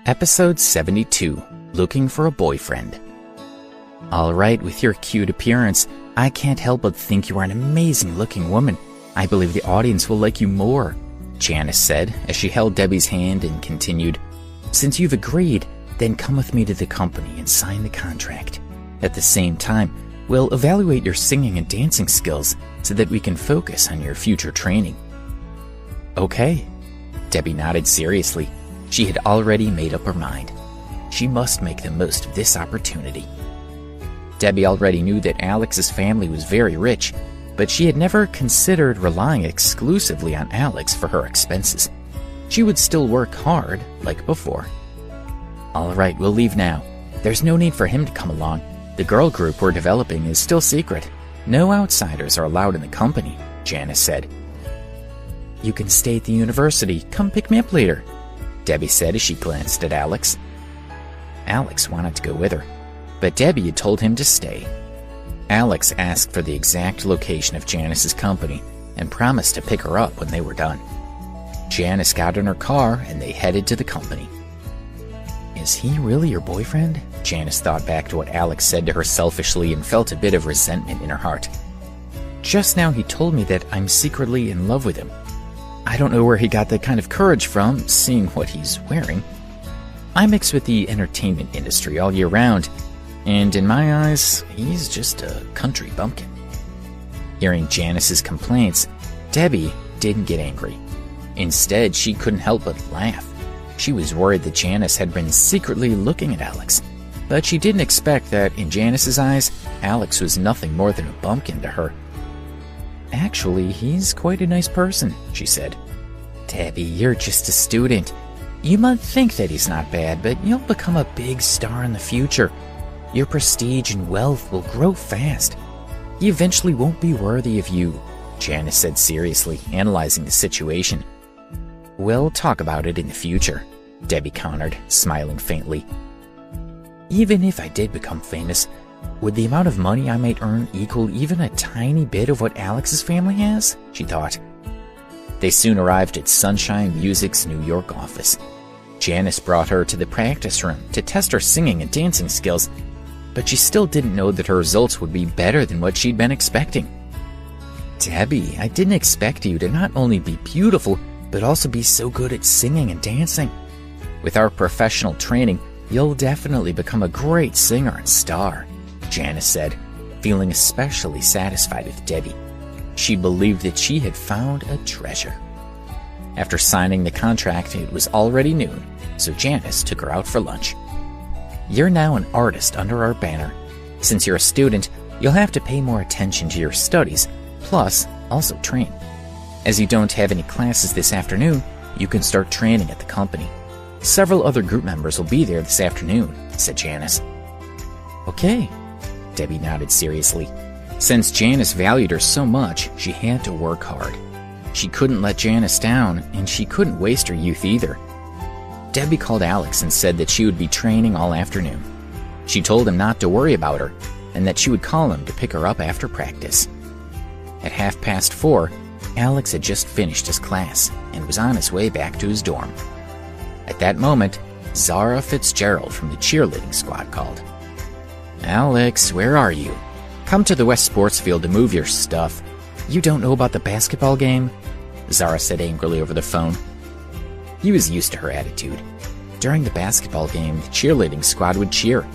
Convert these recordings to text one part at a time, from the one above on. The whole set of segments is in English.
Episode 72, Looking for a Boyfriend. Alright, with your cute appearance, I can't help but think you are an amazing-looking woman. I believe the audience will like you more, Janice said as she held Debbie's hand and continued, Since you've agreed, then come with me to the company and sign the contract. At the same time, we'll evaluate your singing and dancing skills so that we can focus on your future training. Okay. Debbie nodded seriously. She had already made up her mind. She must make the most of this opportunity. Debbie already knew that Alex's family was very rich, but she had never considered relying exclusively on Alex for her expenses. She would still work hard, like before. All right, we'll leave now. There's no need for him to come along. The girl group we're developing is still secret. No outsiders are allowed in the company, Janice said. You can stay at the university. Come pick me up later, Debbie said as she glanced at Alex. Alex wanted to go with her, but Debbie had told him to stay. Alex asked for the exact location of Janice's company and promised to pick her up when they were done. Janice got in her car and they headed to the company. Is he really your boyfriend? Janice thought back to what Alex said to her selfishly and felt a bit of resentment in her heart. Just now he told me that I'm secretly in love with him. I don't know where he got that kind of courage from, seeing what he's wearing. I mix with the entertainment industry all year round, and in my eyes, he's just a country bumpkin. Hearing Janice's complaints, Debbie didn't get angry. Instead, she couldn't help but laugh. She was worried that Janice had been secretly looking at Alex, but she didn't expect that in Janice's eyes, Alex was nothing more than a bumpkin to her. Actually, he's quite a nice person, she said. Debbie, you're just a student. You might think that he's not bad, but you'll become a big star in the future. Your prestige and wealth will grow fast. He eventually won't be worthy of you, Janice said seriously, analyzing the situation. We'll talk about it in the future, Debbie countered, smiling faintly. Even if I did become famous, would the amount of money I might earn equal even a tiny bit of what Alex's family has? She thought. They soon arrived at Sunshine Music's New York office. Janice brought her to the practice room to test her singing and dancing skills, but she still didn't know that her results would be better than what she'd been expecting. Debbie, I didn't expect you to not only be beautiful, but also be so good at singing and dancing. With our professional training, you'll definitely become a great singer and star, Janice said, feeling especially satisfied with Debbie. She believed that she had found a treasure. After signing the contract, it was already noon, so Janice took her out for lunch. You're now an artist under our banner. Since you're a student, you'll have to pay more attention to your studies, plus also train. As you don't have any classes this afternoon, you can start training at the company. Several other group members will be there this afternoon, said Janice. Okay, Debbie nodded seriously. Since Janice valued her so much, she had to work hard. She couldn't let Janice down, and she couldn't waste her youth either. Debbie called Alex and said that she would be training all afternoon. She told him not to worry about her, and that she would call him to pick her up after practice. At 4:30, Alex had just finished his class and was on his way back to his dorm. At that moment, Zara Fitzgerald from the cheerleading squad called. Alex, where are you? Come to the West Sports Field to move your stuff. You don't know about the basketball game? Zara said angrily over the phone. He was used to her attitude. During the basketball game, the cheerleading squad would cheer.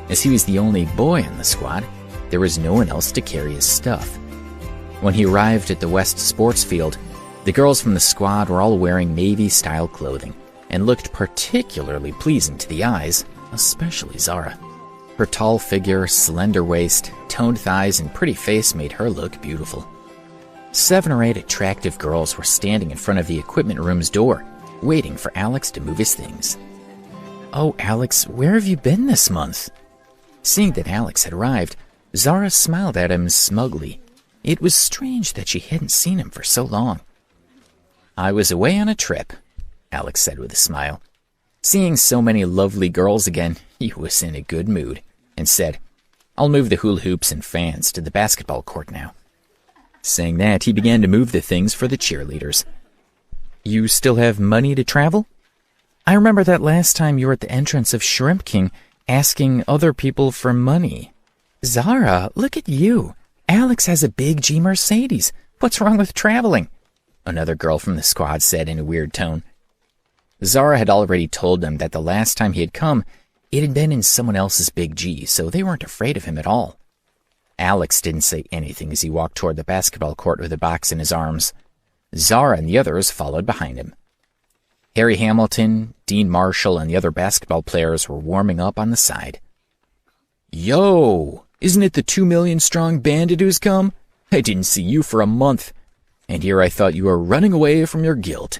As he was the only boy in the squad, there was no one else to carry his stuff. When he arrived at the West Sports Field, the girls from the squad were all wearing Navy-style clothing and looked particularly pleasing to the eyes, especially Zara. Her tall figure, slender waist, toned thighs, and pretty face made her look beautiful. 7 or 8 attractive girls were standing in front of the equipment room's door, waiting for Alex to move his things. Oh, Alex, where have you been this month? Seeing that Alex had arrived, Zara smiled at him smugly. It was strange that she hadn't seen him for so long. I was away on a trip, Alex said with a smile. Seeing so many lovely girls again, he was in a good mood, and said, I'll move the hula hoops and fans to the basketball court now. Saying that, he began to move the things for the cheerleaders. You still have money to travel? I remember that last time you were at the entrance of Shrimp King asking other people for money. Zara, look at you. Alex has a big G Mercedes. What's wrong with traveling? Another girl from the squad said in a weird tone. Zara had already told them that the last time he had come, it had been in someone else's big G, so they weren't afraid of him at all. Alex didn't say anything as he walked toward the basketball court with a box in his arms. Zara and the others followed behind him. Harry Hamilton, Dean Marshall, and the other basketball players were warming up on the side. Yo! Isn't it the 2 million strong bandit who's come? I didn't see you for a month. And here I thought you were running away from your guilt.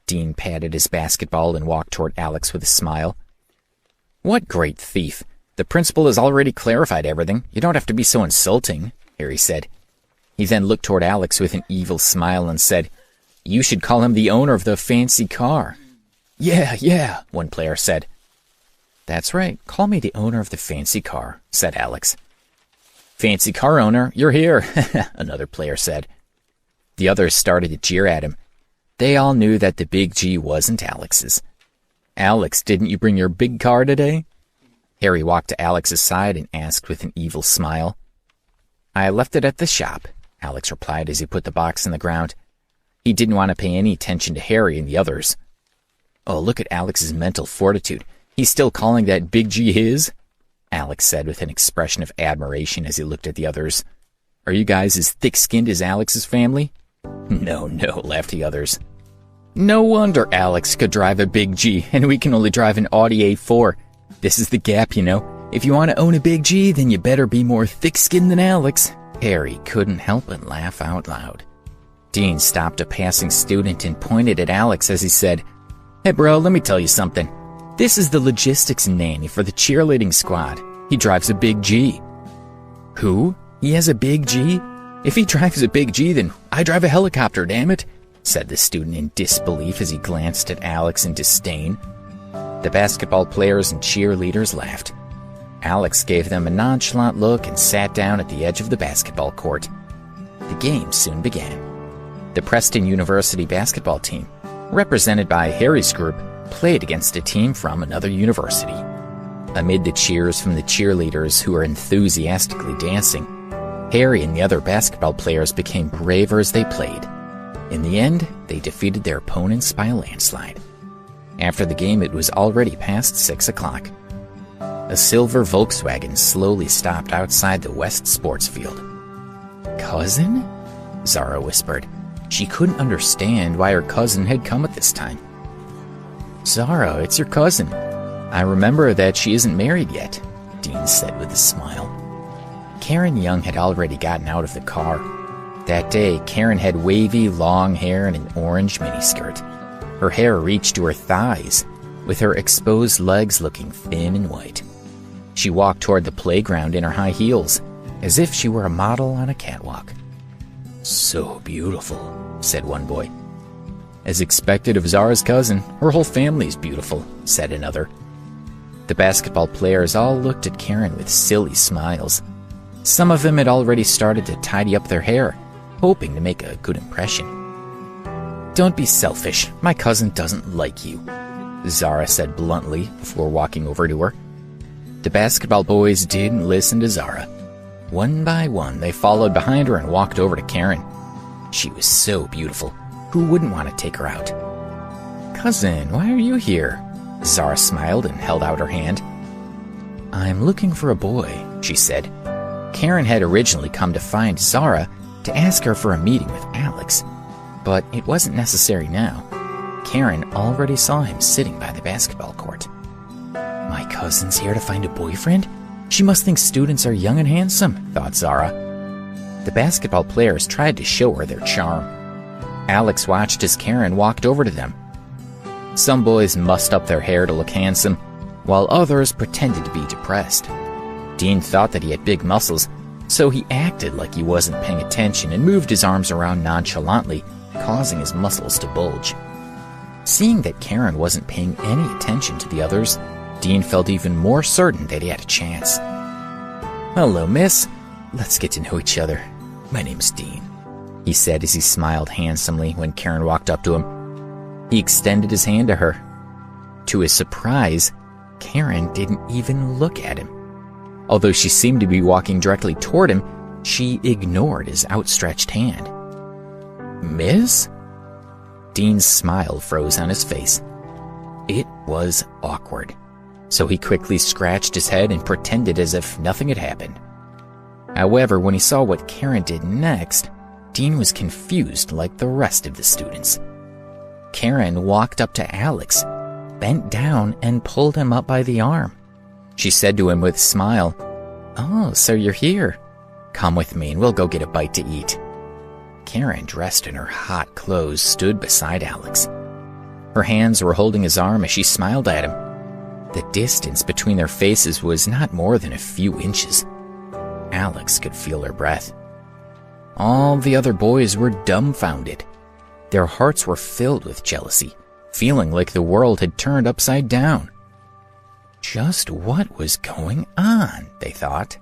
Dean patted his basketball and walked toward Alex with a smile. What great thief. The principal has already clarified everything. You don't have to be so insulting, Harry said. He then looked toward Alex with an evil smile and said, You should call him the owner of the fancy car. Yeah, one player said. That's right, call me the owner of the fancy car, said Alex. Fancy car owner, you're here, another player said. The others started to jeer at him. They all knew that the big G wasn't Alex's. Alex, didn't you bring your big car today? Harry walked to Alex's side and asked with an evil smile. I left it at the shop, Alex replied as he put the box in the ground. He didn't want to pay any attention to Harry and the others. Oh, look at Alex's mental fortitude. He's still calling that big G his? Alex said with an expression of admiration as he looked at the others. Are you guys as thick-skinned as Alex's family? No, laughed the others. No wonder Alex could drive a big G, and we can only drive an Audi A4. This is the gap, you know. If you want to own a big G, then you better be more thick-skinned than Alex. Harry couldn't help but laugh out loud. Dean stopped a passing student and pointed at Alex as he said, Hey bro, let me tell you something. This is the logistics nanny for the cheerleading squad. He drives a big G. Who? He has a big G? If he drives a big G, then I drive a helicopter, damn it, said the student in disbelief as he glanced at Alex in disdain. The basketball players and cheerleaders laughed. Alex gave them a nonchalant look and sat down at the edge of the basketball court. The game soon began. The Preston University basketball team, represented by Harry's group, played against a team from another university. Amid the cheers from the cheerleaders who were enthusiastically dancing, Harry and the other basketball players became braver as they played. In the end, they defeated their opponents by a landslide. After the game, it was already past 6 o'clock. A silver Volkswagen slowly stopped outside the West Sports Field. Cousin? Zara whispered. She couldn't understand why her cousin had come at this time. Zara, it's your cousin. I remember that she isn't married yet, Dean said with a smile. Karen Young had already gotten out of the car. That day, Karen had wavy, long hair and an orange miniskirt. Her hair reached to her thighs, with her exposed legs looking thin and white. She walked toward the playground in her high heels, as if she were a model on a catwalk. So beautiful, said one boy. As expected of Zara's cousin, her whole family's beautiful, said another. The basketball players all looked at Karen with silly smiles. Some of them had already started to tidy up their hair, hoping to make a good impression. Don't be selfish. My cousin doesn't like you, Zara said bluntly before walking over to her. The basketball boys didn't listen to Zara. One by one, they followed behind her and walked over to Karen. She was so beautiful. Who wouldn't want to take her out? Cousin, why are you here? Zara smiled and held out her hand. I'm looking for a boy, she said. Karen had originally come to find Zara to ask her for a meeting with Alex, but it wasn't necessary now. Karen already saw him sitting by the basketball court. My cousin's here to find a boyfriend? She must think students are young and handsome, thought Zara. The basketball players tried to show her their charm. Alex watched as Karen walked over to them. Some boys mussed up their hair to look handsome, while others pretended to be depressed. Dean thought that he had big muscles, so he acted like he wasn't paying attention and moved his arms around nonchalantly, causing his muscles to bulge. Seeing that Karen wasn't paying any attention to the others, Dean felt even more certain that he had a chance. Hello, miss. Let's get to know each other. My name's Dean, he said as he smiled handsomely when Karen walked up to him. He extended his hand to her. To his surprise, Karen didn't even look at him. Although she seemed to be walking directly toward him, she ignored his outstretched hand. "Miss?" Dean's smile froze on his face. It was awkward, so he quickly scratched his head and pretended as if nothing had happened. However, when he saw what Karen did next, Dean was confused like the rest of the students. Karen walked up to Alex, bent down, and pulled him up by the arm. She said to him with a smile, "Oh, so you're here. Come with me and we'll go get a bite to eat." Karen, dressed in her hot clothes, stood beside Alex. Her hands were holding his arm as she smiled at him. The distance between their faces was not more than a few inches. Alex could feel her breath. All the other boys were dumbfounded. Their hearts were filled with jealousy, feeling like the world had turned upside down. Just what was going on, they thought.